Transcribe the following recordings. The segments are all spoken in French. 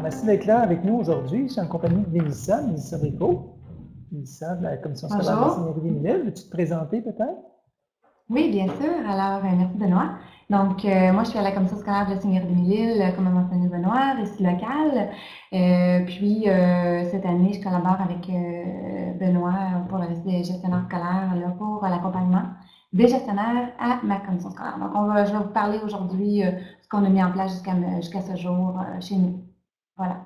merci d'être là avec nous aujourd'hui. Je suis en compagnie de Mélissa Rico. Mélissa de la Commission scolaire de la Bonjour. Seigneurie-des-Mille. Veux-tu te présenter peut-être? Oui, bien sûr. Alors, merci Benoît. Donc, moi, je suis à la commission scolaire de la Seigneurie-des-Mille, comme a mentionné Benoît, récit local. Cette année, je collabore avec Benoît pour le récit des gestionnaires scolaires, là, pour l'accompagnement des gestionnaires à ma commission scolaire. Donc, je vais vous parler aujourd'hui de ce qu'on a mis en place jusqu'à ce jour chez nous. Voilà.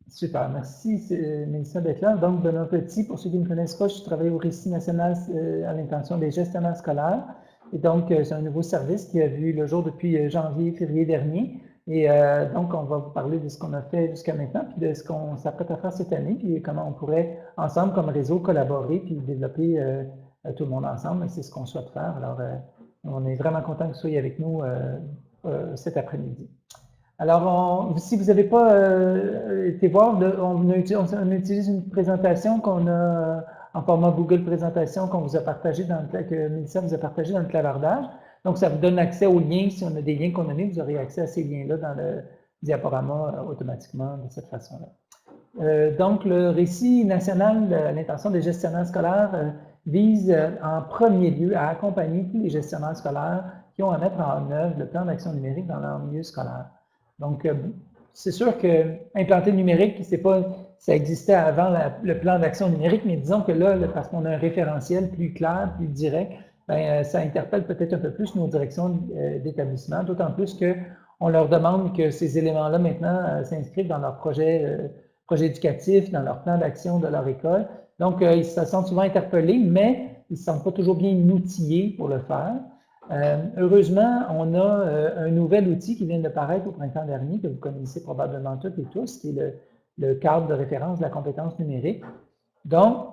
Super, merci Mélissa d'être là. Donc, Benoît Petit, pour ceux qui ne me connaissent pas, je travaille au Récit national à l'intention des gestionnaires scolaires. Et donc, c'est un nouveau service qui a vu le jour depuis janvier, février dernier. Et donc, on va vous parler de ce qu'on a fait jusqu'à maintenant, puis de ce qu'on s'apprête à faire cette année, puis comment on pourrait, ensemble, comme réseau, collaborer, puis développer tout le monde ensemble. Et c'est ce qu'on souhaite faire. Alors, on est vraiment content que vous soyez avec nous cet après-midi. Alors, si vous n'avez pas été voir, on utilise une présentation qu'on a en format Google Présentation qu'on vous a partagé que Mélissa vous a partagé dans le clavardage. Donc, ça vous donne accès aux liens. Si on a des liens qu'on a mis, vous aurez accès à ces liens-là dans le diaporama automatiquement de cette façon-là. Donc, le récit national à l'intention des gestionnaires scolaires vise en premier lieu à accompagner tous les gestionnaires scolaires qui ont à mettre en œuvre le plan d'action numérique dans leur milieu scolaire. Donc, c'est sûr qu'implanter le numérique, ça existait avant le plan d'action numérique, mais disons que là, parce qu'on a un référentiel plus clair, plus direct, ça interpelle peut-être un peu plus nos directions d'établissement, d'autant plus qu'on leur demande que ces éléments-là maintenant s'inscrivent dans leur projet éducatif, dans leur plan d'action de leur école. Donc, ils se sentent souvent interpellés, mais ils ne se sentent pas toujours bien outillés pour le faire. Heureusement, on a un nouvel outil qui vient de paraître au printemps dernier, que vous connaissez probablement toutes et tous, qui est le cadre de référence de la compétence numérique. Donc,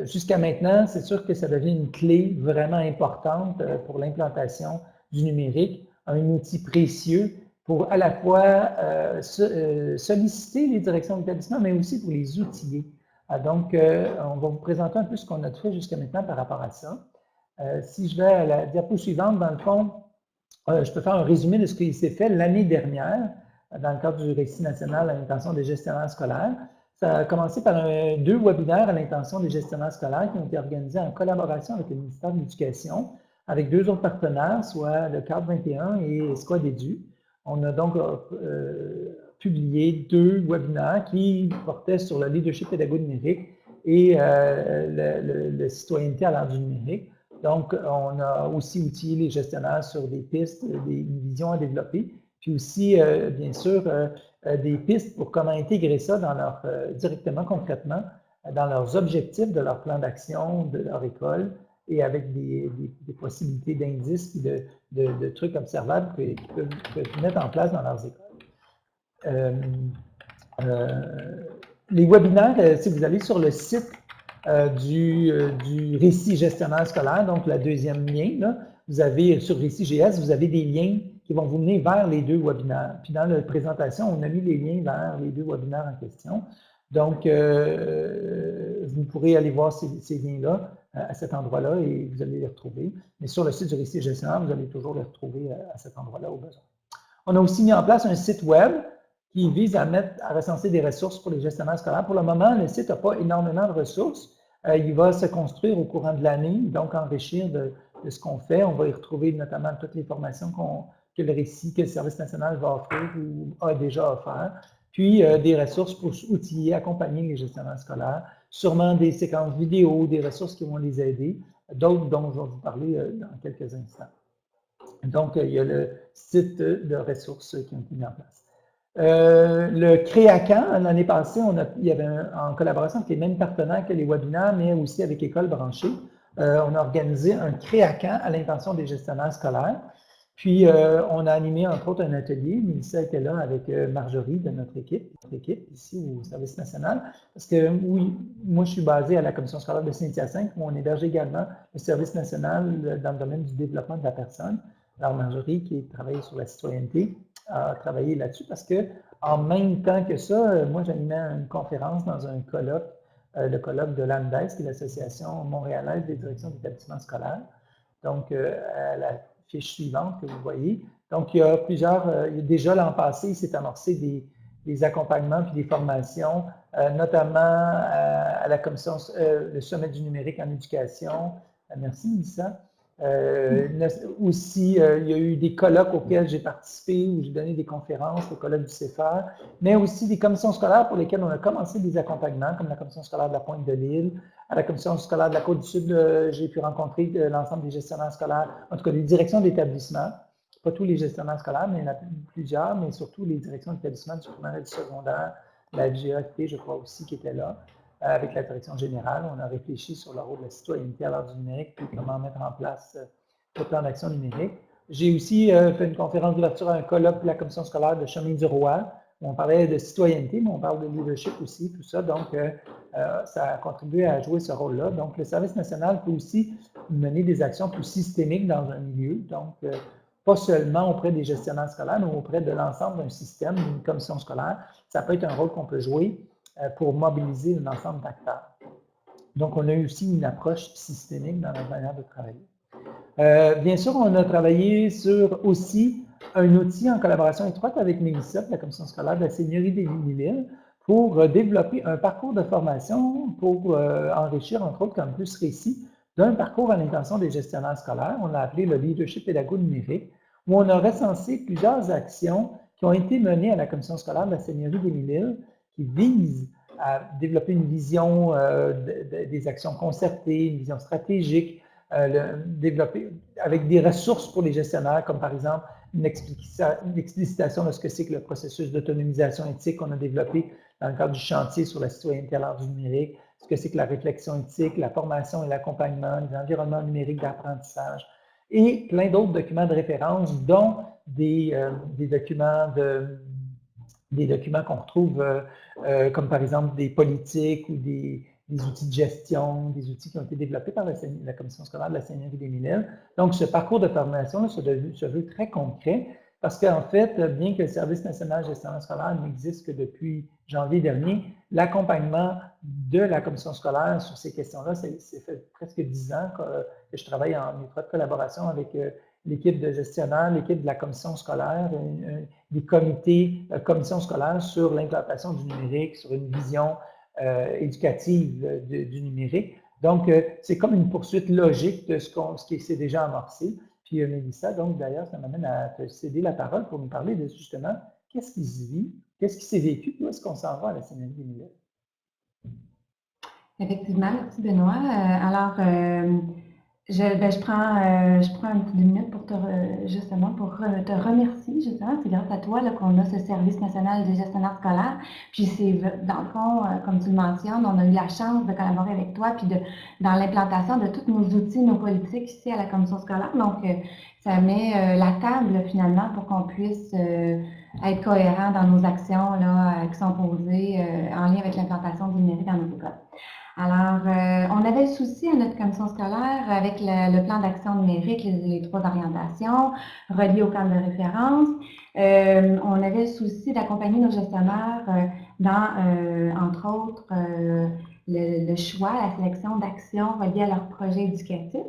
jusqu'à maintenant, c'est sûr que ça devient une clé vraiment importante pour l'implantation du numérique, un outil précieux pour à la fois solliciter les directions d'établissement, mais aussi pour les outiller. Donc, on va vous présenter un peu ce qu'on a fait jusqu'à maintenant par rapport à ça. Si je vais à la diapo suivante, dans le fond, je peux faire un résumé de ce qui s'est fait l'année dernière dans le cadre du récit national à l'intention des gestionnaires scolaires. Ça a commencé par deux webinaires à l'intention des gestionnaires scolaires qui ont été organisés en collaboration avec le ministère de l'Éducation, avec deux autres partenaires, soit le Cadre 21 et Squad Edu. On a donc publié deux webinaires qui portaient sur le leadership pédagogique numérique et la citoyenneté à l'ère du numérique. Donc, on a aussi outillé les gestionnaires sur des pistes, une vision à développer, puis aussi, bien sûr, des pistes pour comment intégrer ça directement, concrètement, dans leurs objectifs de leur plan d'action, de leur école, et avec des possibilités d'indices et de trucs observables qu'ils peuvent mettre en place dans leurs écoles. Les webinaires, si vous allez sur le site du récit gestionnaire scolaire, donc la deuxième lien, là, vous avez sur Récit GS, vous avez des liens qui vont vous mener vers les deux webinaires. Puis dans la présentation, on a mis les liens vers les deux webinaires en question. Donc, vous pourrez aller voir ces liens-là à cet endroit-là et vous allez les retrouver. Mais sur le site du récit gestionnaire, vous allez toujours les retrouver à cet endroit-là au besoin. On a aussi mis en place un site web qui vise à recenser des ressources pour les gestionnaires scolaires. Pour le moment, le site n'a pas énormément de ressources. Il va se construire au courant de l'année, donc enrichir de ce qu'on fait. On va y retrouver notamment toutes les formations que le service national va offrir ou a déjà offert, puis des ressources pour outiller, accompagner les gestionnaires scolaires, sûrement des séquences vidéo, des ressources qui vont les aider, d'autres dont je vais vous parler dans quelques instants. Donc, il y a le site de ressources qui ont été mis en place. Le Créacan, l'année passée, il y avait en collaboration avec les mêmes partenaires que les webinaires, mais aussi avec École branchée, on a organisé un Créacan à l'intention des gestionnaires scolaires. Puis, on a animé, entre autres, un atelier. Mélissa était là avec Marjorie de notre équipe ici au Service national. Parce que, oui, moi, je suis basé à la Commission scolaire de Saint-Hyacinthe, où on héberge également le Service national dans le domaine du développement de la personne. Alors, Marjorie, qui travaille sur la citoyenneté, a travaillé là-dessus parce que, en même temps que ça, moi, j'animais une conférence dans un colloque, le colloque de l'AMDES, qui est l'Association montréalaise des directions d'établissements scolaires. Donc, à la fiche suivante que vous voyez. Donc, il y a déjà l'an passé, il s'est amorcé des accompagnements puis des formations, notamment à la commission, le sommet du numérique en éducation. Merci, Mélissa. Aussi, il y a eu des colloques auxquels j'ai participé, où j'ai donné des conférences, le colloque du CFR, mais aussi des commissions scolaires pour lesquelles on a commencé des accompagnements, comme la commission scolaire de la Pointe de l'Île. À la commission scolaire de la Côte-du-Sud, j'ai pu rencontrer l'ensemble des gestionnaires scolaires, en tout cas des directions d'établissement. Pas tous les gestionnaires scolaires, mais il y en a plusieurs, mais surtout les directions d'établissement du primaire et du secondaire, la GAFP, je crois aussi, qui était là. Avec la direction générale, on a réfléchi sur le rôle de la citoyenneté à l'heure du numérique, puis comment mettre en place le plan d'action numérique. J'ai aussi fait une conférence d'ouverture à un colloque de la commission scolaire de Chemin du Roi, où on parlait de citoyenneté, mais on parle de leadership aussi, tout ça. Donc, ça a contribué à jouer ce rôle-là. Donc, le service national peut aussi mener des actions plus systémiques dans un milieu. Donc, pas seulement auprès des gestionnaires scolaires, mais auprès de l'ensemble d'un système, d'une commission scolaire. Ça peut être un rôle qu'on peut jouer pour mobiliser un ensemble d'acteurs. Donc, on a eu aussi une approche systémique dans notre manière de travailler. Bien sûr, on a travaillé sur aussi un outil en collaboration étroite avec Mélissa, la commission scolaire de la Seigneurie des Mille-Îles, pour développer un parcours de formation pour enrichir, entre autres, campus récit d'un parcours à l'intention des gestionnaires scolaires. On l'a appelé le leadership pédago numérique, où on a recensé plusieurs actions qui ont été menées à la commission scolaire de la Seigneurie des Mille-Îles, qui vise à développer une vision des actions concertées, une vision stratégique, développer avec des ressources pour les gestionnaires, comme par exemple une explicitation de ce que c'est que le processus d'autonomisation éthique qu'on a développé dans le cadre du chantier sur la citoyenneté à l'ère du numérique, ce que c'est que la réflexion éthique, la formation et l'accompagnement, les environnements numériques d'apprentissage, et plein d'autres documents de référence, dont des documents qu'on retrouve, comme par exemple des politiques ou des outils de gestion, des outils qui ont été développés par la commission scolaire de la Seigneurie des Mille-Îles. Donc, ce parcours de formation se veut très concret parce qu'en fait, bien que le Service national gestionnaire scolaire n'existe que depuis janvier dernier, l'accompagnement de la commission scolaire sur ces questions-là, c'est fait presque 10 ans que je travaille en étroite collaboration avec l'équipe de gestionnaires, l'équipe de la commission scolaire, des comités, commissions scolaires sur l'implantation du numérique, sur une vision éducative du numérique. Donc, c'est comme une poursuite logique de ce qui s'est déjà amorcé. Puis, Mélissa, donc d'ailleurs, ça m'amène à te céder la parole pour nous parler de justement qu'est-ce qui se vit, qu'est-ce qui s'est vécu, où est-ce qu'on s'en va à la Seigneurie des Mille-Îles. Effectivement, merci Benoît. Alors, je prends un petit 2 minutes pour te remercier, justement. C'est grâce à toi qu'on a ce service national des gestionnaires scolaires. Puis c'est, dans le fond, comme tu le mentionnes, on a eu la chance de collaborer avec toi, puis dans l'implantation de tous nos outils, nos politiques ici à la commission scolaire. Donc, ça met la table, finalement, pour qu'on puisse être cohérent dans nos actions là, qui sont posées en lien avec l'implantation du numérique dans nos écoles. Alors, on avait le souci à notre commission scolaire avec le plan d'action numérique, les 3 orientations reliées au cadre de référence. On avait le souci d'accompagner nos gestionnaires dans, entre autres, le choix, la sélection d'actions reliées à leur projet éducatif.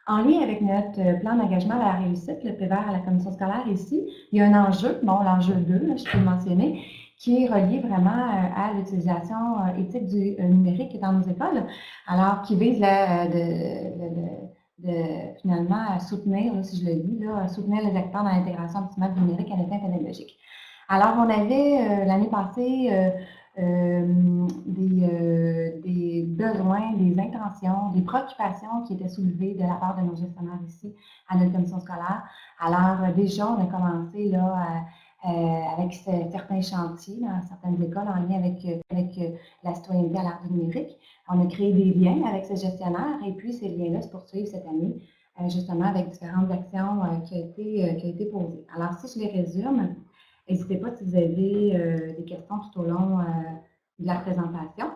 En lien avec notre plan d'engagement à la réussite, le PVR à la commission scolaire ici, il y a un enjeu, l'enjeu 2, là, je peux le mentionner, qui est relié vraiment à l'utilisation éthique du numérique dans nos écoles, alors qui vise finalement à soutenir, là, si je le dis, à soutenir les acteurs dans l'intégration optimale du numérique à l'état pédagogique. Alors, on avait l'année passée des besoins, des intentions, des préoccupations qui étaient soulevées de la part de nos gestionnaires ici à notre commission scolaire. Alors, déjà, on a commencé là avec certains chantiers dans certaines écoles en lien avec la citoyenneté à l'ère du numérique. On a créé des liens avec ces gestionnaires et puis ces liens-là se poursuivent cette année, justement avec différentes actions qui ont été posées. Alors, si je les résume, n'hésitez pas si vous avez des questions tout au long de la présentation.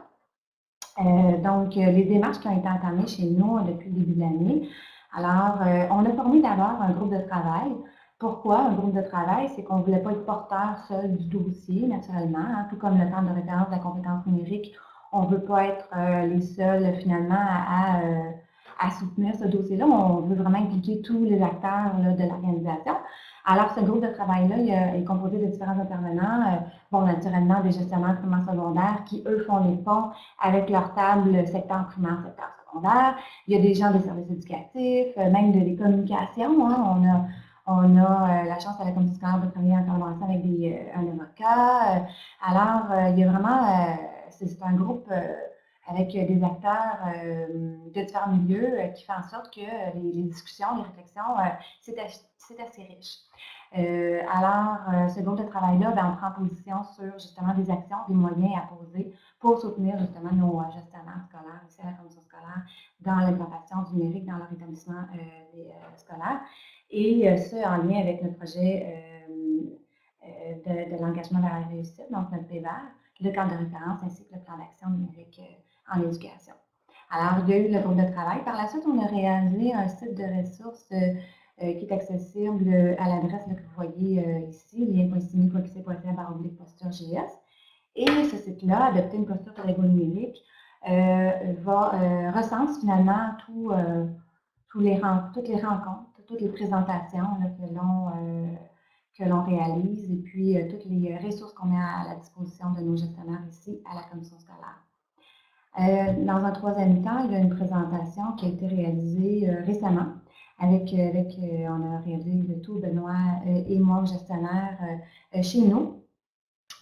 Donc, les démarches qui ont été entamées chez nous depuis le début de l'année. Alors, on a formé d'abord un groupe de travail. Pourquoi un groupe de travail? C'est qu'on ne voulait pas être porteur seul du dossier, naturellement, hein, tout comme le temps de référence de la compétence numérique. On ne veut pas être les seuls, finalement, à soutenir ce dossier-là. On veut vraiment impliquer tous les acteurs là, de l'organisation. Alors, ce groupe de travail-là est composé de différents intervenants. Bon, naturellement, des gestionnaires primaires secondaires qui, eux, font les ponts avec leur table secteur primaire, secteur secondaire. Il y a des gens des services éducatifs, même de les communications. Hein. On a la chance à la commission scolaire de travailler en collaboration avec un avocat. Alors, il y a vraiment, c'est un groupe avec des acteurs de différents milieux qui fait en sorte que les discussions, les réflexions, c'est assez riche. Alors, ce groupe de travail-là, ben, on prend position sur justement des actions, des moyens à poser pour soutenir justement nos gestionnaires scolaires, ici à la commission scolaire, dans l'implantation du numérique dans leur établissement scolaire. Et ce, en lien avec notre projet de l'engagement vers la réussite, donc notre PVER, le cadre de référence ainsi que le plan d'action numérique en éducation. Alors, il y a eu le groupe de travail. Par la suite, on a réalisé un site de ressources qui est accessible à l'adresse que vous voyez ici, lien.simi.qc.ca/posture.js. Et ce site-là, Adopter une posture pédago-numérique, recense finalement toutes les rencontres, toutes les présentations là, que l'on réalise et puis toutes les ressources qu'on met à la disposition de nos gestionnaires ici à la commission scolaire. Dans un troisième temps, il y a une présentation qui a été réalisée récemment. On a réalisé le tout, Benoît et moi, gestionnaire, chez nous.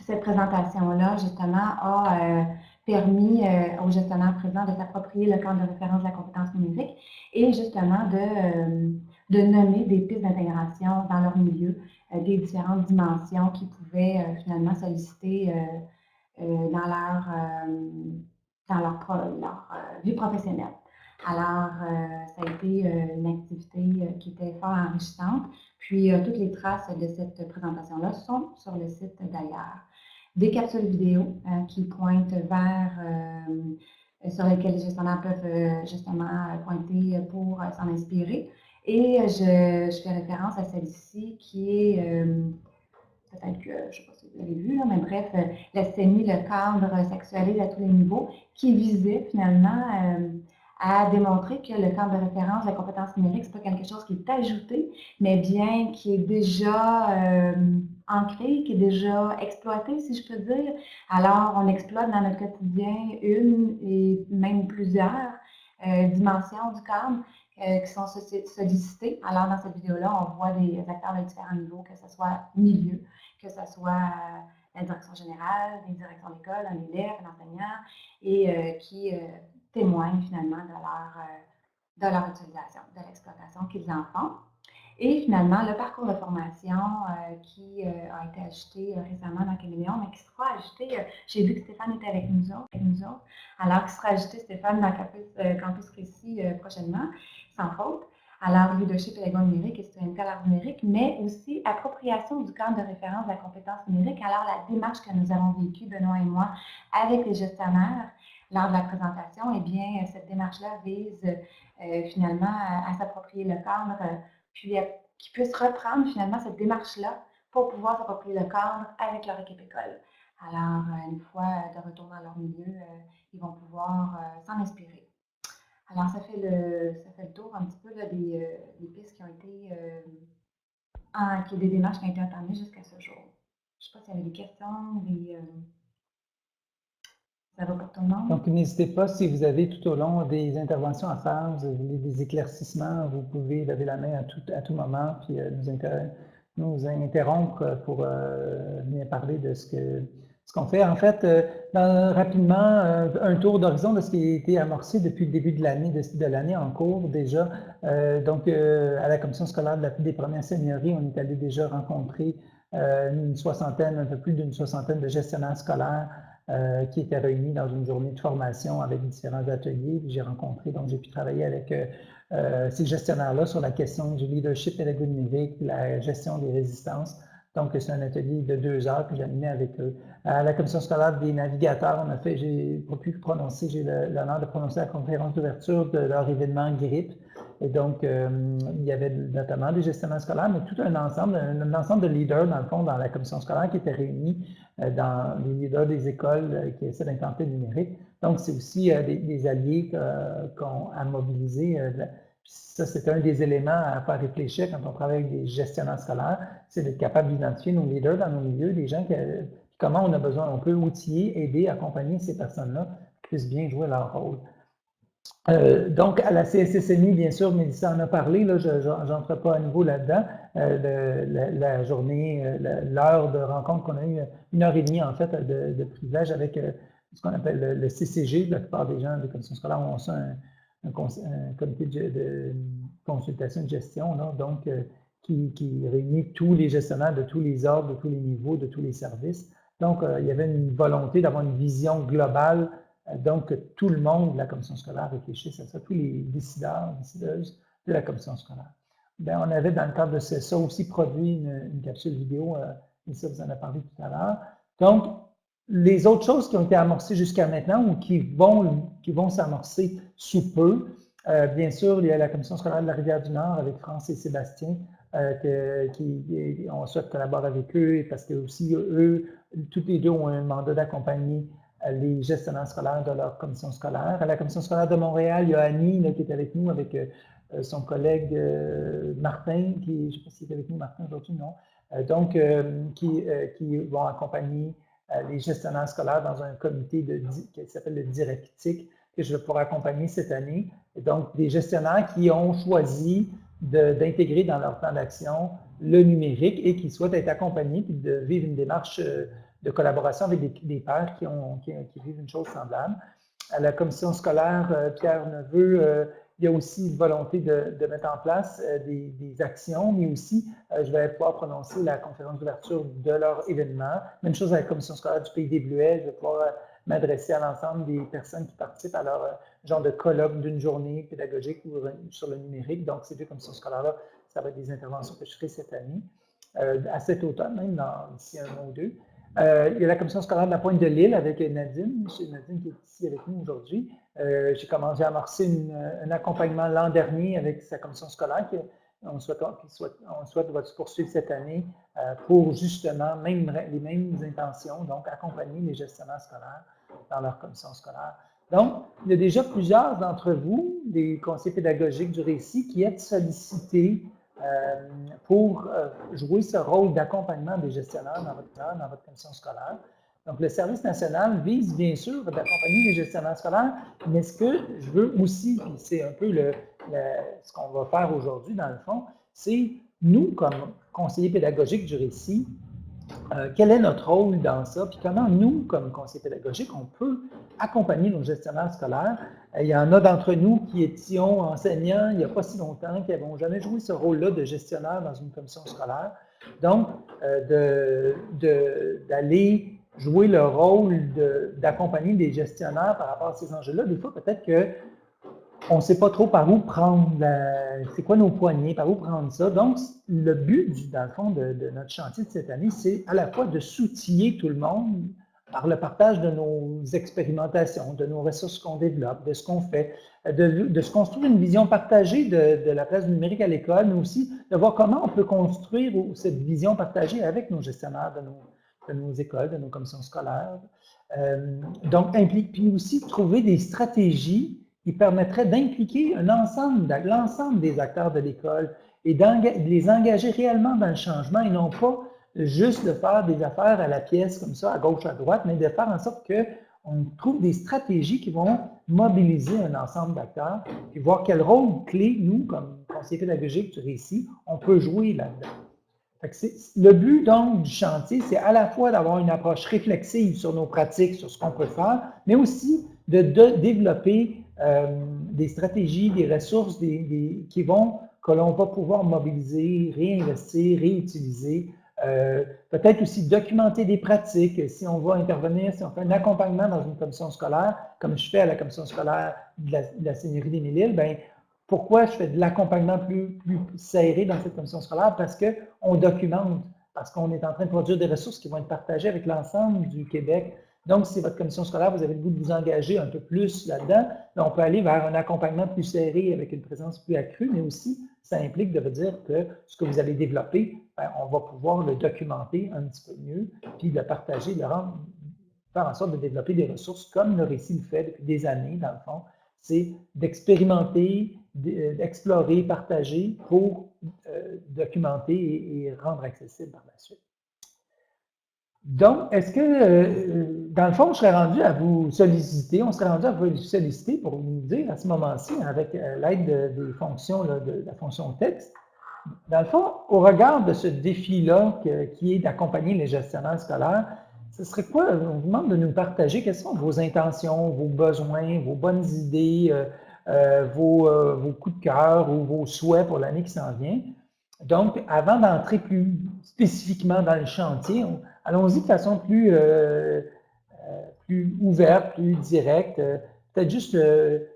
Cette présentation-là, justement, a permis aux gestionnaires présents de s'approprier le cadre de référence de la compétence numérique et justement de nommer des pistes d'intégration dans leur milieu, des différentes dimensions qui pouvaient finalement solliciter dans leur vie professionnelle. Alors, ça a été une activité qui était fort enrichissante. Puis, toutes les traces de cette présentation-là sont sur le site d'ailleurs. Des capsules vidéo qui pointent sur lesquelles les gestionnaires peuvent justement pointer pour s'en inspirer. Et je fais référence à celle-ci qui est, peut-être que, je ne sais pas si vous l'avez vu, mais bref, la CENI, le cadre sexualisé à tous les niveaux, qui visait finalement à démontrer que le cadre de référence de la compétence numérique, ce n'est pas quelque chose qui est ajouté, mais bien qui est déjà ancré, qui est déjà exploité, si je peux dire. Alors, on exploite dans notre quotidien une et même plusieurs dimensions du cadre qui sont sollicitées. Alors, dans cette vidéo-là, on voit des acteurs de différents niveaux, que ce soit milieu, que ce soit la direction générale, les directions d'école, un élève, un enseignant, et qui témoignent finalement de leur utilisation, de l'exploitation qu'ils en font. Et finalement, le parcours de formation qui a été ajouté récemment dans Caméléon, mais qui sera ajouté, j'ai vu que Stéphane était avec nous autres, alors qui sera ajouté, Stéphane, dans Campus Récit prochainement, sans faute. Alors, leadership pédago-numérique et citoyenneté à l'art numérique, mais aussi appropriation du cadre de référence de la compétence numérique. Alors, la démarche que nous avons vécue, Benoît et moi, avec les gestionnaires lors de la présentation, eh bien, cette démarche-là vise finalement à s'approprier le cadre, puis qu'ils puissent reprendre finalement cette démarche-là pour pouvoir s'approprier le cadre avec leur équipe école. Alors, une fois de retour dans leur milieu, ils vont pouvoir s'en inspirer. Alors, ça fait le tour un petit peu là, des pistes qui ont été, des démarches qui ont été entamées jusqu'à ce jour. Je ne sais pas s'il y avait des questions, ça va pour tout le monde. Donc, n'hésitez pas, si vous avez tout au long des interventions à faire, vous avez des éclaircissements, vous pouvez lever la main à tout moment, puis nous interrompre pour venir parler de ce qu'on fait. En fait, rapidement, un tour d'horizon de ce qui a été amorcé depuis le début de l'année en cours déjà. Donc, à la commission scolaire des premières seigneuries, on est allé déjà rencontrer un peu plus d'une soixantaine de gestionnaires scolaires qui étaient réunis dans une journée de formation avec différents ateliers. J'ai rencontré, donc j'ai pu travailler avec ces gestionnaires-là sur la question du leadership pédago-numérique, la gestion des résistances. Donc, c'est un atelier de 2 heures que j'ai animé avec eux. À la commission scolaire des navigateurs, j'ai eu l'honneur de prononcer la conférence d'ouverture de leur événement GRIP. Et donc, il y avait notamment des gestionnaires scolaires, mais tout un ensemble de leaders, dans le fond, dans la commission scolaire qui étaient réunis, dans les leaders des écoles qui essaient d'implanter le numérique. Donc, c'est aussi des alliés à mobiliser. Ça, c'est un des éléments à faire réfléchir quand on travaille avec des gestionnaires scolaires, c'est d'être capable d'identifier nos leaders dans nos milieux, des gens comment on a besoin, on peut outiller, aider, accompagner ces personnes-là qui puissent bien jouer leur rôle. Donc, à la CSSMI, bien sûr, Mélissa en a parlé, là, je n'entre pas à nouveau là-dedans. La journée, l'heure de rencontre qu'on a eu, 1h30 en fait de privilège avec ce qu'on appelle le CCG. La plupart des gens des commissions scolaires ont ça, un comité de consultation de gestion, là, donc qui réunit tous les gestionnaires de tous les ordres, de tous les niveaux, de tous les services. Donc, il y avait une volonté d'avoir une vision globale. Donc, tout le monde de la commission scolaire réfléchisse à ça, tous les décideuses de la commission scolaire. Bien, on avait, dans le cadre de ça aussi produit une capsule vidéo, et ça, vous en avez parlé tout à l'heure. Donc, les autres choses qui ont été amorcées jusqu'à maintenant ou qui vont s'amorcer sous peu, bien sûr, il y a la commission scolaire de la Rivière-du-Nord avec France et Sébastien, on souhaite collaborer avec eux parce que aussi eux, tous les deux ont un mandat d'accompagner les gestionnaires scolaires de leur commission scolaire. À la commission scolaire de Montréal, il y a Annie là, qui est avec nous, avec son collègue Martin, je ne sais pas s'il est avec nous, Martin, aujourd'hui, non. Donc, qui vont accompagner les gestionnaires scolaires dans un comité qui s'appelle le Directic, que je vais pouvoir accompagner cette année. Et donc, des gestionnaires qui ont choisi d'intégrer dans leur plan d'action le numérique et qui souhaitent être accompagnés et de vivre une démarche de collaboration avec des pairs qui vivent une chose semblable. À la commission scolaire Pierre Neveu, il y a aussi une volonté de mettre en place des actions, mais aussi, je vais pouvoir prononcer la conférence d'ouverture de leur événement. Même chose à la commission scolaire du Pays des Bleuets, je vais pouvoir m'adresser à l'ensemble des personnes qui participent à leur genre de colloque d'une journée pédagogique ou sur le numérique. Donc, ces deux commissions scolaires-là, ça va être des interventions que je ferai cette année, à cet automne, même d'ici un mois ou deux. Il y a la commission scolaire de la Pointe-de-l'Île avec Nadine, Nadine qui est ici avec nous aujourd'hui. J'ai commencé à amorcer un accompagnement l'an dernier avec sa commission scolaire on souhaite va se poursuivre cette année pour justement les mêmes intentions, donc accompagner les gestionnaires scolaires dans leur commission scolaire. Donc, il y a déjà plusieurs d'entre vous, des conseillers pédagogiques du récit, qui êtes sollicités pour jouer ce rôle d'accompagnement des gestionnaires dans votre commission scolaire. Donc, le service national vise bien sûr d'accompagner les gestionnaires scolaires, mais ce que je veux aussi, puis c'est un peu ce qu'on va faire aujourd'hui dans le fond, c'est nous, comme conseillers pédagogiques du récit, quel est notre rôle dans ça, puis comment nous, comme conseillers pédagogiques, on peut accompagner nos gestionnaires scolaires. Il y en a d'entre nous qui étions enseignants il n'y a pas si longtemps, qui n'avons jamais joué ce rôle-là de gestionnaire dans une commission scolaire. Donc, d'aller jouer le rôle d'accompagner des gestionnaires par rapport à ces enjeux-là, des fois, peut-être qu'on ne sait pas trop par où prendre, c'est quoi nos poignées, par où prendre ça. Donc, le but, dans le fond, de notre chantier de cette année, c'est à la fois de s'outiller tout le monde par le partage de nos expérimentations, de nos ressources qu'on développe, de ce qu'on fait, de se construire une vision partagée de la place du numérique à l'école, mais aussi de voir comment on peut construire cette vision partagée avec nos gestionnaires de nos écoles, de nos commissions scolaires. Donc, puis aussi trouver des stratégies qui permettraient d'impliquer l'ensemble des acteurs de l'école et de les engager réellement dans le changement et non pas juste de faire des affaires à la pièce comme ça, à gauche, à droite, mais de faire en sorte qu'on trouve des stratégies qui vont mobiliser un ensemble d'acteurs et voir quel rôle clé, nous, comme conseillers pédagogiques du récit, on peut jouer là-dedans. Le but donc du chantier, c'est à la fois d'avoir une approche réflexive sur nos pratiques, sur ce qu'on peut faire, mais aussi de développer des stratégies, des ressources que l'on va pouvoir mobiliser, réinvestir, réutiliser. Peut-être aussi documenter des pratiques. Si on va intervenir, si on fait un accompagnement dans une commission scolaire, comme je fais à la commission scolaire de la Seigneurie des Mille-Îles, bien, pourquoi je fais de l'accompagnement plus serré dans cette commission scolaire? Parce qu'on documente, parce qu'on est en train de produire des ressources qui vont être partagées avec l'ensemble du Québec. Donc, si votre commission scolaire, vous avez le goût de vous engager un peu plus là-dedans, on peut aller vers un accompagnement plus serré avec une présence plus accrue, mais aussi, ça implique de dire que ce que vous avez développé, on va pouvoir le documenter un petit peu mieux, puis le partager, le rendre faire en sorte de développer des ressources comme le récit le fait depuis des années, dans le fond. C'est d'expérimenter, d'explorer, partager pour documenter et rendre accessible par la suite. Donc, est-ce que, dans le fond, je serais rendu à vous solliciter, on serait rendu à vous solliciter pour nous dire à ce moment-ci, avec l'aide des fonctions, là, de la fonction texte, dans le fond, au regard de ce défi-là qui est d'accompagner les gestionnaires scolaires, ce serait quoi? On vous demande de nous partager quelles sont vos intentions, vos besoins, vos bonnes idées, vos coups de cœur ou vos souhaits pour l'année qui s'en vient. Donc, avant d'entrer plus spécifiquement dans le chantier, allons-y de façon plus ouverte, plus directe. Peut-être juste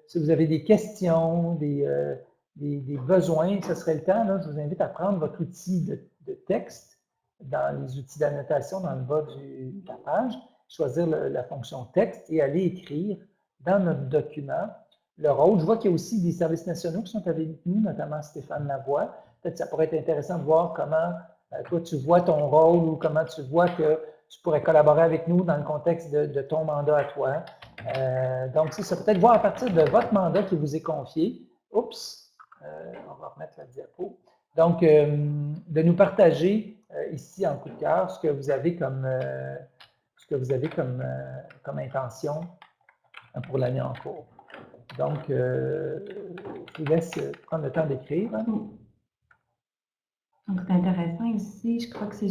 si vous avez des questions, des besoins, ce serait le temps. Là, je vous invite à prendre votre outil de texte dans les outils d'annotation dans le bas de la page, choisir la fonction texte et aller écrire dans notre document le rôle. Je vois qu'il y a aussi des services nationaux qui sont avec nous, notamment Stéphane Lavoie. Peut-être que ça pourrait être intéressant de voir comment toi tu vois ton rôle ou comment tu vois que tu pourrais collaborer avec nous dans le contexte de ton mandat à toi. Donc, c'est ça, peut-être voir à partir de votre mandat qui vous est confié. Oups, on va remettre la diapo. Donc, de nous partager ici en coup de cœur ce que vous avez comme, comme intention pour l'année en cours. Donc, je vous laisse prendre le temps d'écrire. Hein. Donc, c'est intéressant ici. Je crois que ça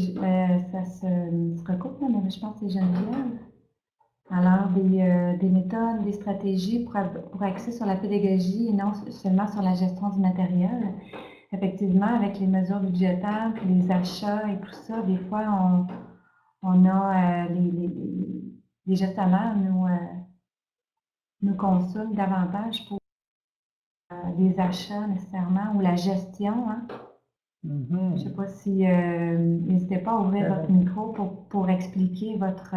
se recoupe, mais je pense que c'est Geneviève. Alors, des méthodes, des stratégies pour axer sur la pédagogie et non seulement sur la gestion du matériel. Effectivement, avec les mesures budgétaires, puis les achats et tout ça, des fois, on a les gestionnaires nous consultent davantage pour les achats nécessairement ou la gestion. Hein. Je ne sais pas si... n'hésitez pas à ouvrir votre micro pour expliquer votre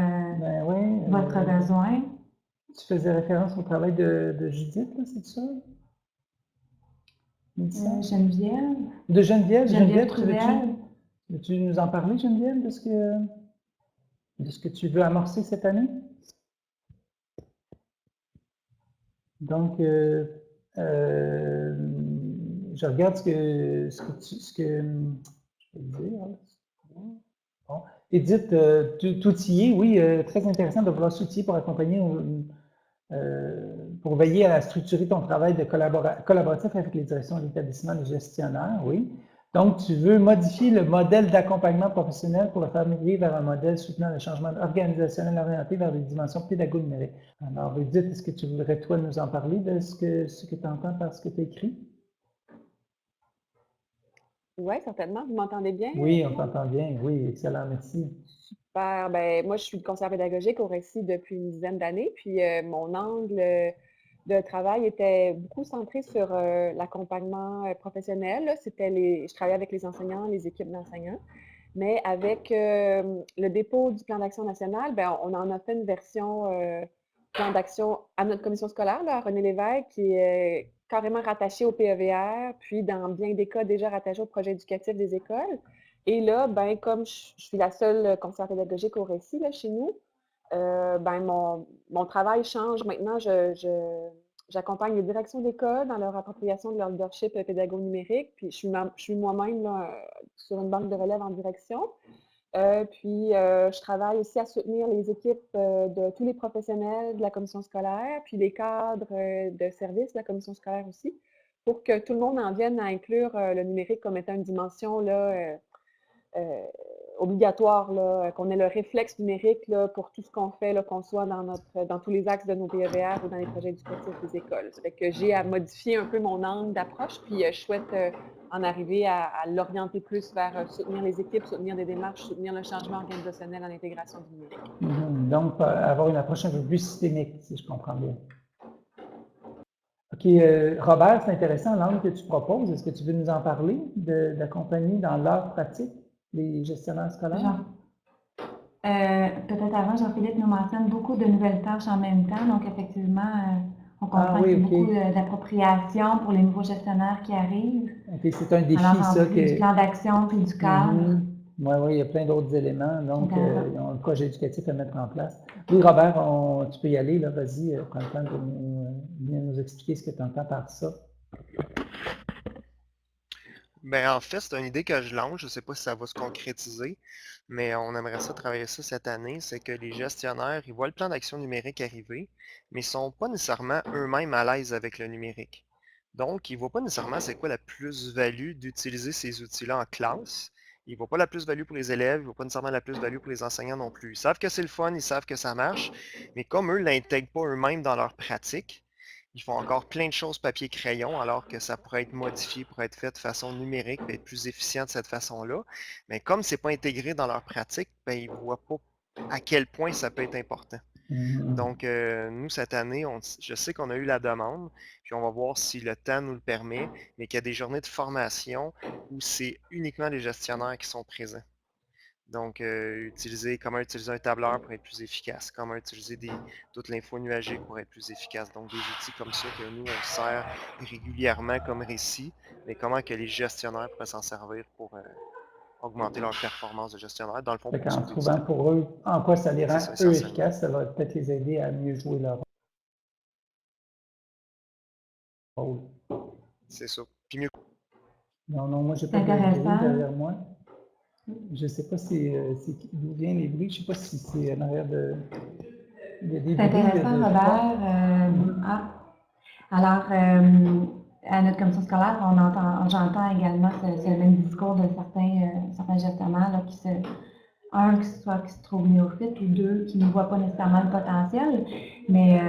besoin. Tu faisais référence au travail de Judith, c'est ça? Geneviève. De Geneviève? Geneviève, veux-tu nous en parler, Geneviève, de ce que tu veux amorcer cette année? Donc, je regarde ce que je vais dire. Bon. Edith, tout y est, oui, très intéressant de vouloir s'outiller pour accompagner, pour veiller à structurer ton travail de collaboratif avec les directions de l'établissement, les gestionnaires, oui. Donc, tu veux modifier le modèle d'accompagnement professionnel pour le faire migrer vers un modèle soutenant le changement organisationnel orienté vers des dimensions pédago-numériques. Alors, Edith, est-ce que tu voudrais, toi, nous en parler de ce que tu entends par ce que tu as écrit? Oui, certainement. Vous m'entendez bien? Oui, on t'entend bien. Oui, excellent, merci. Super. Ben, moi, je suis conseillère pédagogique au Récit depuis une dizaine d'années. Puis, mon angle de travail était beaucoup centré sur l'accompagnement professionnel. Je travaillais avec les enseignants, les équipes d'enseignants. Mais avec le dépôt du plan d'action national, ben, on en a fait une version plan d'action à notre commission scolaire, là, à René Lévesque, qui est carrément rattaché au PEVR, puis dans bien des cas déjà rattaché au projet éducatif des écoles. Et là, ben, comme je suis la seule conseillère pédagogique au Récit là, chez nous, ben, mon travail change. Maintenant, j'accompagne les directions d'école dans leur appropriation de leur leadership pédago-numérique, puis je suis moi-même sur une banque de relève en direction. Puis, je travaille aussi à soutenir les équipes de tous les professionnels de la commission scolaire, puis les cadres de service de la commission scolaire aussi, pour que tout le monde en vienne à inclure le numérique comme étant une dimension là, obligatoire, là, qu'on ait le réflexe numérique là, pour tout ce qu'on fait, là, qu'on soit dans tous les axes de nos PEVR ou dans les projets éducatifs des écoles. Ça fait que j'ai à modifier un peu mon angle d'approche, puis je souhaite en arriver à l'orienter plus vers soutenir les équipes, soutenir des démarches, soutenir le changement organisationnel en intégration du numérique. Donc, avoir une approche un peu plus systémique, si je comprends bien. OK, Robert, c'est intéressant l'angle que tu proposes. Est-ce que tu veux nous en parler, d'accompagner dans leur pratique les gestionnaires scolaires? Peut-être avant, Jean-Philippe nous mentionne beaucoup de nouvelles tâches en même temps. Donc, effectivement, on comprend qu'il y a beaucoup d'appropriation pour les nouveaux gestionnaires qui arrivent. OK, c'est un défi, alors, ça. Du plan d'action puis du cadre. Oui, il y a plein d'autres éléments. Donc, D'accord. ils ont un projet éducatif à mettre en place. Oui, Robert, tu peux y aller, là, vas-y, prends le temps de nous expliquer ce que tu entends par ça. Ben, en fait, c'est une idée que je lance. Je ne sais pas si ça va se concrétiser, mais on aimerait ça travailler ça cette année. C'est que les gestionnaires, ils voient le plan d'action numérique arriver, mais ils ne sont pas nécessairement eux-mêmes à l'aise avec le numérique. Donc, ils ne voient pas nécessairement c'est quoi la plus-value d'utiliser ces outils-là en classe. Ils ne voient pas la plus-value pour les élèves, ils ne voient pas nécessairement la plus-value pour les enseignants non plus. Ils savent que c'est le fun, ils savent que ça marche, mais comme eux ne l'intègrent pas eux-mêmes dans leur pratique, ils font encore plein de choses papier-crayon, alors que ça pourrait être modifié pour être fait de façon numérique et être plus efficient de cette façon-là. Mais comme c'est pas intégré dans leur pratique, ben, ils ne voient pas à quel point ça peut être important. Donc, nous, cette année, je sais qu'on a eu la demande, puis on va voir si le temps nous le permet, mais qu'il y a des journées de formation où c'est uniquement les gestionnaires qui sont présents. Donc, comment utiliser un tableur pour être plus efficace, comment utiliser toute l'info nuagique pour être plus efficace. Donc, des outils comme ça que nous, on sert régulièrement comme récit, mais comment que les gestionnaires pourraient s'en servir pour augmenter leur performance de gestionnaire, dans le fond, pour En sauver du trouvant temps. pour eux en quoi ça les rend, C'est ça, eux, essentiellement. efficaces, ça va peut-être les aider à mieux jouer leur rôle. C'est ça. Puis mieux. Non, moi, j'ai pas de bruit derrière moi. Je ne sais pas d'où viennent les bruits. Je ne sais pas si c'est en arrière de. Il y a des C'est bruits intéressant, de Robert. Alors, à notre commission scolaire, j'entends également ce même discours de certains gestionnaires là, qui se trouvent néophytes ou deux qui ne voient pas nécessairement le potentiel. Mais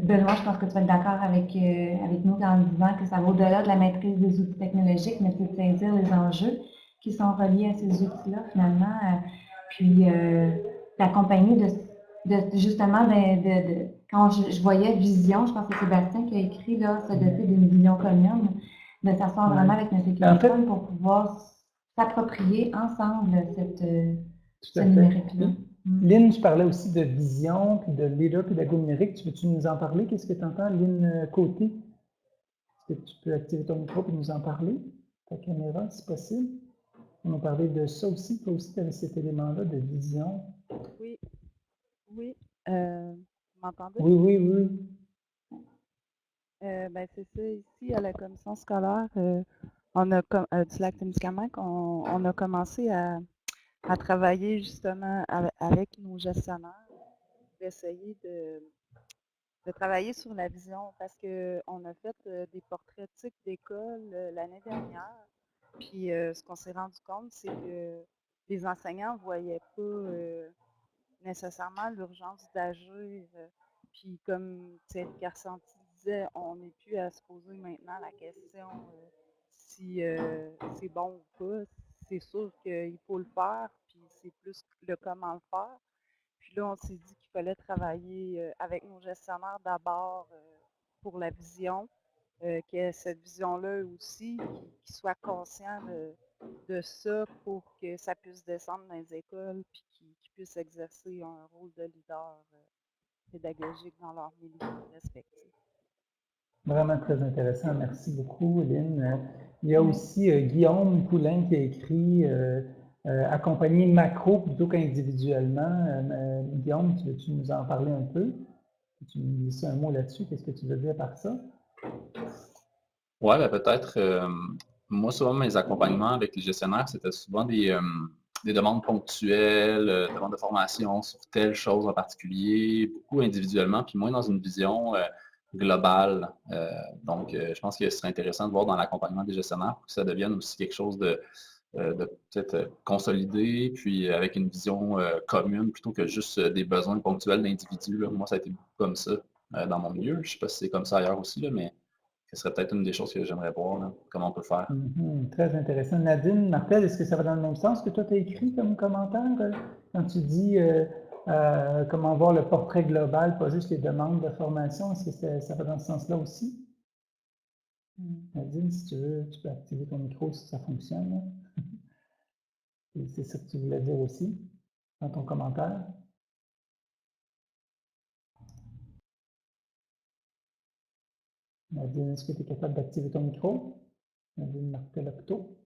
Benoît, je pense que tu vas être d'accord avec nous en disant que ça va au-delà de la maîtrise des outils technologiques, mais c'est de saisir les enjeux qui sont reliés à ces outils-là, finalement, puis d'accompagner justement, quand je voyais vision, je pense que c'est Sébastien qui a écrit là, se doter d'une vision commune, de s'asseoir vraiment avec notre équipe d'école pour pouvoir s'approprier ensemble ce numérique-là. Lynn, je parlais aussi de vision, puis de leader pédagogue numérique. Tu nous en parler? Qu'est-ce que tu entends, Lynn Côté? Est-ce que tu peux activer ton micro et nous en parler? Ta caméra, si possible. On nous parlait de ça aussi. Toi aussi, tu avais cet élément-là de vision. Oui. Vous m'entendez? Oui. Ben, c'est ça, ici, à la commission scolaire, on a du Lac-Témiscamingue, on a commencé à travailler justement avec nos gestionnaires pour essayer de travailler sur la vision parce qu'on a fait des portraits types d'école l'année dernière. Puis ce qu'on s'est rendu compte, c'est que les enseignants ne voyaient pas nécessairement l'urgence d'agir. Puis comme Thierry Carsanti disait, on n'est plus à se poser maintenant la question si c'est bon ou pas. C'est sûr qu'il faut le faire, puis c'est plus le comment le faire. Puis là, on s'est dit qu'il fallait travailler avec nos gestionnaires d'abord pour la vision, qu'il y ait cette vision-là aussi, qu'ils soient conscients de ça pour que ça puisse descendre dans les écoles puis qu'ils puissent exercer un rôle de leader pédagogique dans leur milieu respectif. Vraiment très intéressant. Merci beaucoup, Lynn. Il y a aussi Guillaume Poulain qui a écrit accompagner macro plutôt qu'individuellement. Guillaume, veux-tu nous en parler un peu? Tu nous dis un mot là-dessus. Qu'est-ce que tu veux dire par ça? Oui, ben peut-être. Moi, souvent, mes accompagnements avec les gestionnaires, c'était souvent des demandes ponctuelles, demandes de formation sur telle chose en particulier, beaucoup individuellement, puis moins dans une vision globale. Donc, je pense que ce serait intéressant de voir dans l'accompagnement des gestionnaires pour que ça devienne aussi quelque chose de peut-être consolidé, puis avec une vision commune plutôt que juste des besoins ponctuels d'individus. Moi, ça a été beaucoup comme ça dans mon milieu. Je ne sais pas si c'est comme ça ailleurs aussi, là, mais ce serait peut-être une des choses que j'aimerais voir, là, comment on peut faire. Très intéressant. Nadine, Martel, est-ce que ça va dans le même sens que toi tu as écrit comme commentaire quand tu dis comment voir le portrait global, pas juste les demandes de formation? Est-ce que ça va dans ce sens-là aussi? Nadine, si tu veux, tu peux activer ton micro si ça fonctionne. C'est ça que tu voulais dire aussi dans ton commentaire? Nadine, est-ce que tu es capable d'activer ton micro? Nadine Martel-Octo.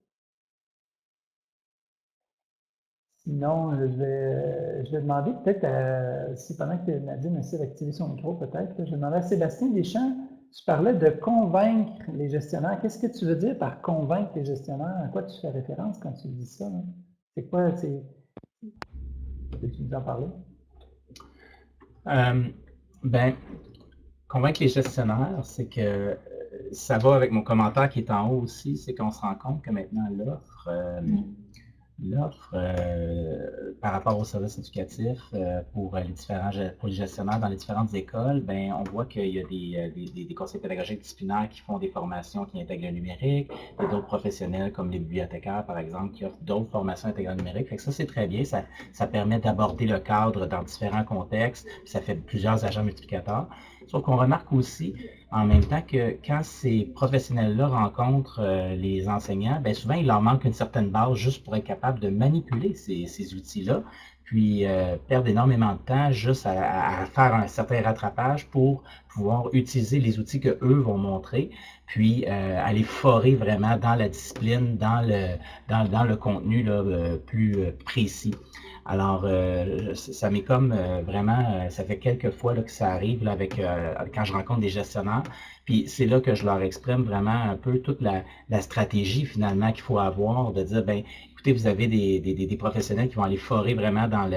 Sinon, je vais demander peut-être, si pendant que Nadine essaie d'activer son micro, peut-être, je vais demander à Sébastien Deschamps, tu parlais de convaincre les gestionnaires. Qu'est-ce que tu veux dire par convaincre les gestionnaires? À quoi tu fais référence quand tu dis ça? C'est quoi? Peux-tu nous en parler? Ben, convaincre les gestionnaires, c'est que ça va avec mon commentaire qui est en haut aussi, c'est qu'on se rend compte que maintenant l'offre par rapport aux services éducatifs pour les gestionnaires dans les différentes écoles, ben, on voit qu'il y a des conseils pédagogiques disciplinaires qui font des formations qui intègrent le numérique, et d'autres professionnels comme les bibliothécaires, par exemple, qui offrent d'autres formations intégrées au numérique. Fait que ça, c'est très bien. Ça permet d'aborder le cadre dans différents contextes, puis ça fait plusieurs agents multiplicateurs. Sauf qu'on remarque aussi, en même temps, que quand ces professionnels-là rencontrent les enseignants, bien souvent, il leur manque une certaine base juste pour être capable de manipuler ces outils-là, puis perdre énormément de temps juste à faire un certain rattrapage pour pouvoir utiliser les outils qu'eux vont montrer, puis aller forer vraiment dans la discipline, dans le contenu là, plus précis. Alors, ça m'est comme vraiment, ça fait quelques fois là, que ça arrive là, quand je rencontre des gestionnaires, puis c'est là que je leur exprime vraiment un peu toute la stratégie finalement qu'il faut avoir, de dire, ben écoutez, vous avez des professionnels qui vont aller forer vraiment dans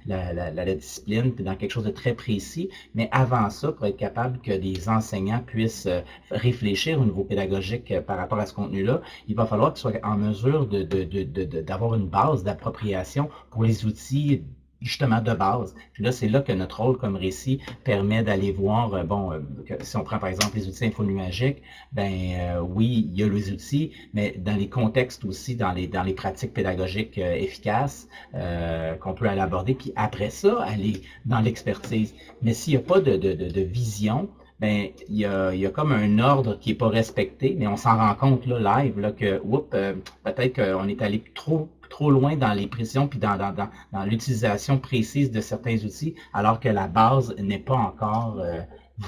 la discipline, puis dans quelque chose de très précis, mais avant ça, pour être capable que les enseignants puissent réfléchir au niveau pédagogique par rapport à ce contenu-là, il va falloir qu'ils soient en mesure d'avoir une base d'appropriation pour les outils justement de base. Puis là, c'est là que notre rôle comme récit permet d'aller voir, si on prend par exemple les outils infonuagiques, oui, il y a les outils, mais dans les contextes aussi, dans les pratiques pédagogiques efficaces qu'on peut aller aborder, puis après ça, aller dans l'expertise. Mais s'il n'y a pas de vision, ben, il y a comme un ordre qui n'est pas respecté, mais on s'en rend compte là, live, là, que peut-être qu'on est allé trop loin dans les précisions puis dans l'utilisation précise de certains outils, alors que la base n'est pas encore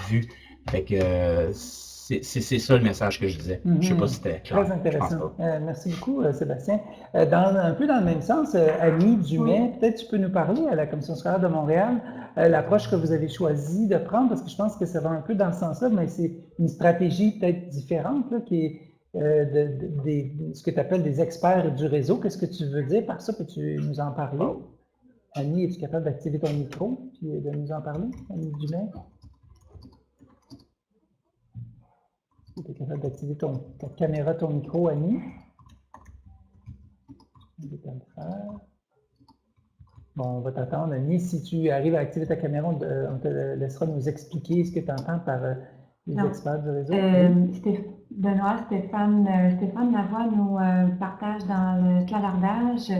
vue. Fait que c'est ça le message que je disais. Je ne sais pas si c'était clair. Très intéressant. Merci beaucoup, Sébastien. Un peu dans le même sens, Annie Dumais, peut-être tu peux nous parler à la Commission scolaire de Montréal, l'approche que vous avez choisi de prendre, parce que je pense que ça va un peu dans ce sens-là, mais c'est une stratégie peut-être différente, là, qui est ce que tu appelles des experts du réseau. Qu'est-ce que tu veux dire par ça? Peux-tu nous en parler? Annie, es-tu capable d'activer ton micro et de nous en parler? Annie Dumais? Tu es capable d'activer ta caméra, ton micro, Annie? Bon, on va t'attendre. Annie, si tu arrives à activer ta caméra, on te laissera nous expliquer ce que tu entends par les experts du réseau. Benoît, Stéphane Lavoie nous partage dans le clavardage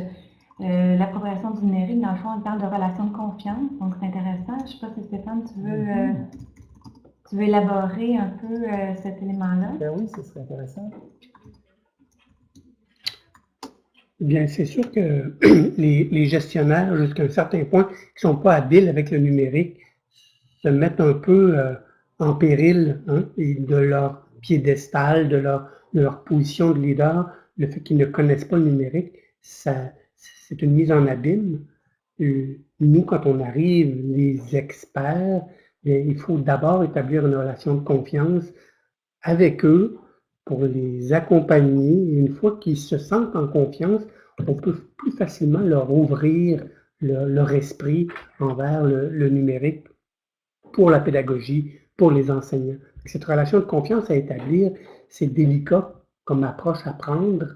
l'appropriation du numérique. Dans le fond, on parle de relations de confiance, donc c'est intéressant. Je ne sais pas si Stéphane, tu veux élaborer un peu cet élément-là? Oui, ce serait intéressant. Bien, c'est sûr que les gestionnaires, jusqu'à un certain point, qui ne sont pas habiles avec le numérique, se mettent un peu en péril et de leur piédestal, de leur position de leader, le fait qu'ils ne connaissent pas le numérique, c'est une mise en abîme. Nous, quand on arrive, les experts, il faut d'abord établir une relation de confiance avec eux pour les accompagner. Et une fois qu'ils se sentent en confiance, on peut plus facilement leur ouvrir leur esprit envers le numérique pour la pédagogie, pour les enseignants. Cette relation de confiance à établir, c'est délicat comme approche à prendre,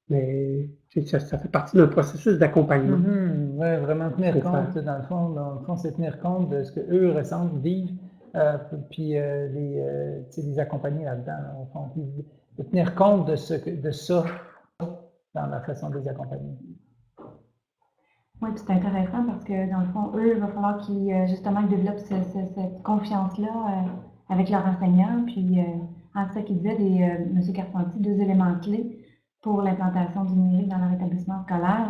mais ça fait partie d'un processus d'accompagnement. Oui, vraiment tenir compte, dans le fond, c'est tenir compte de ce qu'eux ressentent, vivent, puis les accompagner là-dedans, au fond, puis de tenir compte de ça dans la façon de les accompagner. Oui, c'est intéressant parce que, dans le fond, eux, il va falloir qu'ils, justement, développent cette confiance-là avec leurs enseignants. Puis, en ça qu'ils disaient, M. Carpentier, 2 éléments clés pour l'implantation du numérique dans leur établissement scolaire,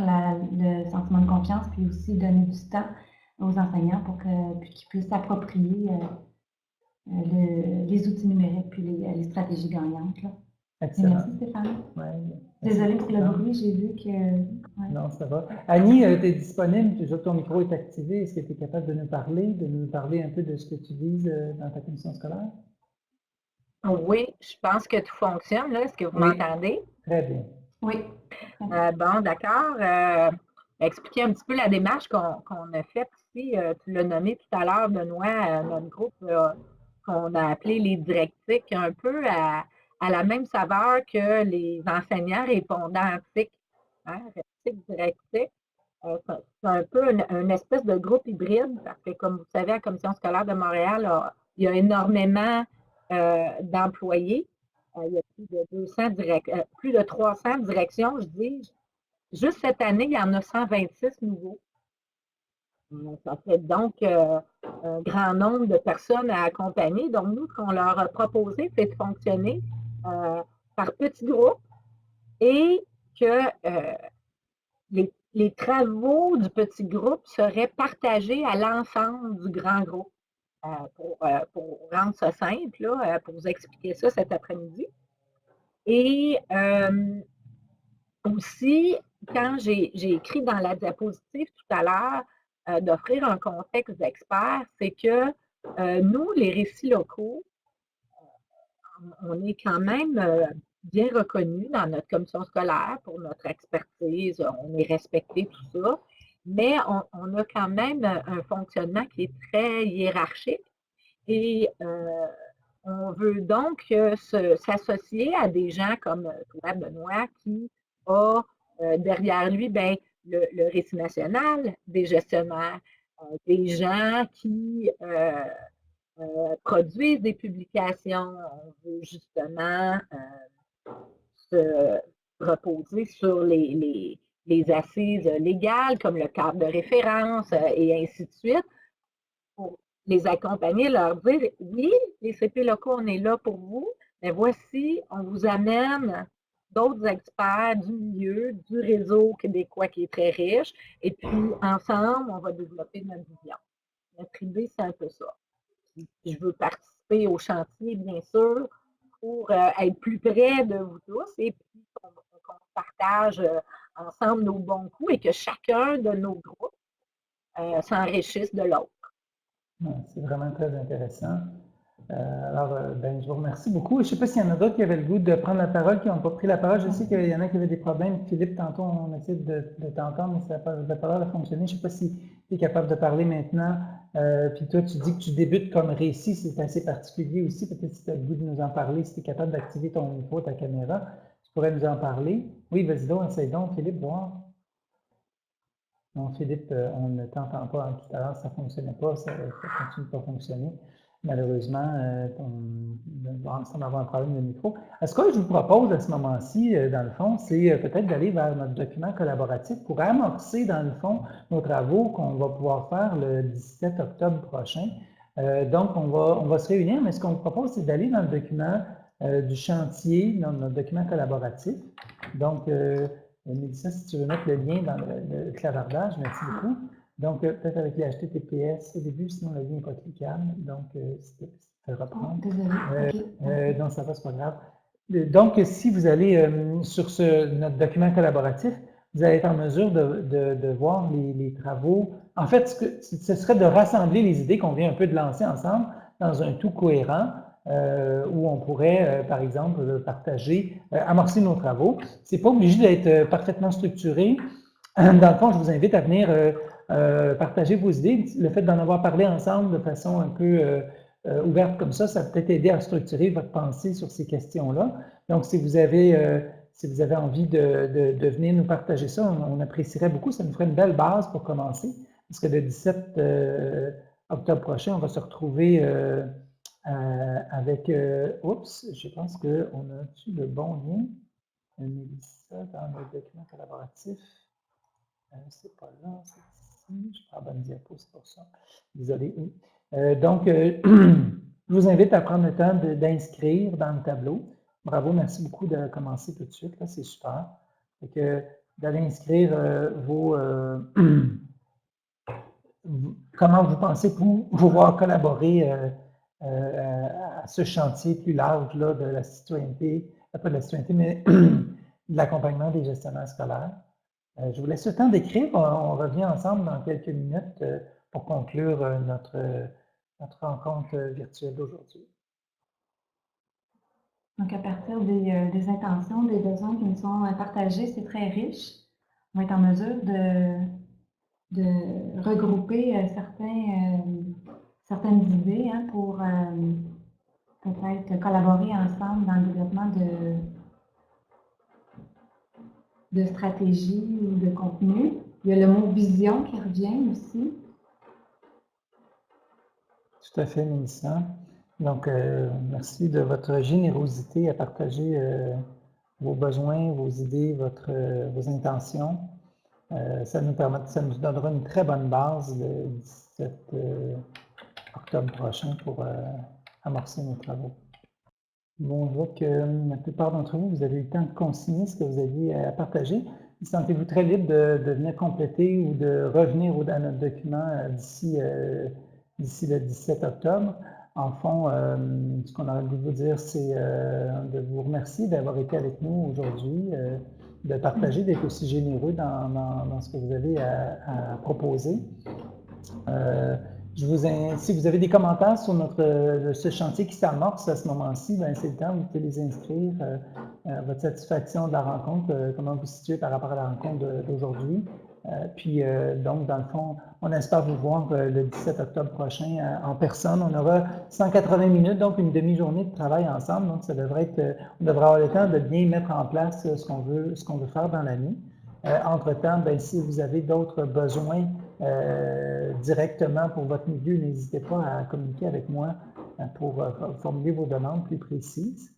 le sentiment de confiance, puis aussi donner du temps aux enseignants pour qu'ils puissent s'approprier les outils numériques puis les stratégies gagnantes. Là. Excellent. Merci, Stéphane. Ouais, désolée pour le bruit, j'ai vu que... Ouais. Non, ça va. Annie, tu es disponible, toujours ton micro est activé. Est-ce que tu es capable de nous parler un peu de ce que tu vises dans ta commission scolaire? Oui, je pense que tout fonctionne, là. Est-ce que vous Oui. m'entendez? Très bien. Oui. Bon, d'accord. Expliquer un petit peu la démarche qu'on a faite ici. Tu l'as nommé tout à l'heure, Benoît, notre groupe qu'on a appelé les directiques, un peu à la même saveur que les enseignants répondantiques. Hein, directique. C'est un peu une espèce de groupe hybride, parce que comme vous savez, la Commission scolaire de Montréal, il y a énormément d'employés. Il y a plus de 300 directions, je dis. Juste cette année, il y en a 126 nouveaux. Ça fait donc un grand nombre de personnes à accompagner. Donc, nous, ce qu'on leur a proposé, c'est de fonctionner par petits groupes et que les travaux du petit groupe seraient partagés à l'ensemble du grand groupe. Pour rendre ça simple, là, pour vous expliquer ça cet après-midi. Et aussi, quand j'ai écrit dans la diapositive tout à l'heure d'offrir un contexte d'expert, c'est que nous, les récits locaux, on est quand même bien reconnus dans notre commission scolaire pour notre expertise, on est respecté, tout ça, mais on a quand même un fonctionnement qui est très hiérarchique et on veut donc s'associer à des gens comme toi, Benoît, qui a derrière lui le récit national, des gestionnaires, des gens qui produisent des publications. On veut justement se reposer sur les assises légales, comme le cadre de référence et ainsi de suite, pour les accompagner, leur dire, oui, les CP locaux, on est là pour vous, mais voici, on vous amène d'autres experts du milieu, du réseau québécois qui est très riche, et puis ensemble, on va développer notre vision. Notre idée, c'est un peu ça. Je veux participer au chantier, bien sûr, pour être plus près de vous tous et puis qu'on partage ensemble nos bons coups et que chacun de nos groupes s'enrichisse de l'autre. C'est vraiment très intéressant. Je vous remercie beaucoup. Je ne sais pas s'il y en a d'autres qui avaient le goût de prendre la parole, qui n'ont pas pris la parole. Je sais qu'il y en a qui avaient des problèmes. Philippe, tantôt, on essaie de t'entendre, mais la parole a fonctionné. Je ne sais pas si tu es capable de parler maintenant. Puis toi, tu dis que tu débutes comme récit. C'est assez particulier aussi. Peut-être si tu as le goût de nous en parler, si tu es capable d'activer ton micro, ta caméra, tu pourrais nous en parler. Oui, vas-y donc, essaye donc, Philippe, voir. Non, Philippe, on ne t'entend pas. Tout à l'heure, ça ne fonctionnait pas, ça continue pas à fonctionner. Malheureusement, on semble avoir un problème de micro. Ce que je vous propose à ce moment-ci, dans le fond, c'est peut-être d'aller vers notre document collaboratif pour amorcer, dans le fond, nos travaux qu'on va pouvoir faire le 17 octobre prochain. Donc, on va se réunir, mais ce qu'on vous propose, c'est d'aller dans le document du chantier, dans notre document collaboratif. Donc, Mélissa, si tu veux mettre le lien dans le clavardage, merci beaucoup. Donc, peut-être avec les HTTPS au début, sinon le lien n'est pas cliquable. Donc, c'est de reprendre. Désolée. Donc, ça va, c'est pas grave. Donc, si vous allez sur notre document collaboratif, vous allez être en mesure de voir les travaux. En fait, ce serait de rassembler les idées qu'on vient un peu de lancer ensemble dans un tout cohérent. Où on pourrait, par exemple, partager, amorcer nos travaux. Ce n'est pas obligé d'être parfaitement structuré. Dans le fond, je vous invite à venir partager vos idées. Le fait d'en avoir parlé ensemble de façon un peu ouverte comme ça peut peut-être aider à structurer votre pensée sur ces questions-là. Donc, si vous avez envie de venir nous partager ça, on apprécierait beaucoup. Ça nous ferait une belle base pour commencer. Parce que le 17 octobre prochain, on va se retrouver avec, je pense qu'on a-tu le bon lien? Mélissa, dans le document collaboratif. C'est pas là, c'est ici. Je prends la bonne diapo, c'est pour ça. Désolé. Donc, je vous invite à prendre le temps d'inscrire dans le tableau. Bravo, merci beaucoup de commencer tout de suite. Là, c'est super. D'aller inscrire comment vous pensez pouvoir collaborer à ce chantier plus large là, de la citoyenneté, pas de la citoyenneté, mais de l'accompagnement des gestionnaires scolaires. Je vous laisse le temps d'écrire. On revient ensemble dans quelques minutes pour conclure notre rencontre virtuelle d'aujourd'hui. Donc, à partir des intentions, des besoins qui nous sont partagés, c'est très riche. On va être en mesure de regrouper certaines idées pour peut-être collaborer ensemble dans le développement de stratégies ou de contenu. Il y a le mot vision qui revient aussi. Tout à fait, Mélissa. Donc, merci de votre générosité à partager vos besoins, vos idées, vos intentions. Ça nous donnera une très bonne base le 17 octobre prochain pour amorcer nos travaux. Bon, je vois que la plupart d'entre vous, vous avez eu le temps de consigner ce que vous aviez à partager. Sentez-vous très libre de venir compléter ou de revenir à notre document d'ici le 17 octobre. En fond, ce qu'on aurait voulu vous dire, c'est de vous remercier d'avoir été avec nous aujourd'hui, de partager, d'être aussi généreux dans ce que vous avez à proposer. Si vous avez des commentaires sur ce chantier qui s'amorce à ce moment-ci, c'est le temps, vous pouvez les inscrire. Votre satisfaction de la rencontre, comment vous vous situez par rapport à la rencontre d'aujourd'hui. Donc, dans le fond, on espère vous voir le 17 octobre prochain en personne. On aura 180 minutes, donc une demi-journée de travail ensemble. Donc, on devrait avoir le temps de bien mettre en place ce qu'on veut faire dans l'année. Entre-temps, si vous avez d'autres besoins directement pour votre milieu, n'hésitez pas à communiquer avec moi pour formuler vos demandes plus précises.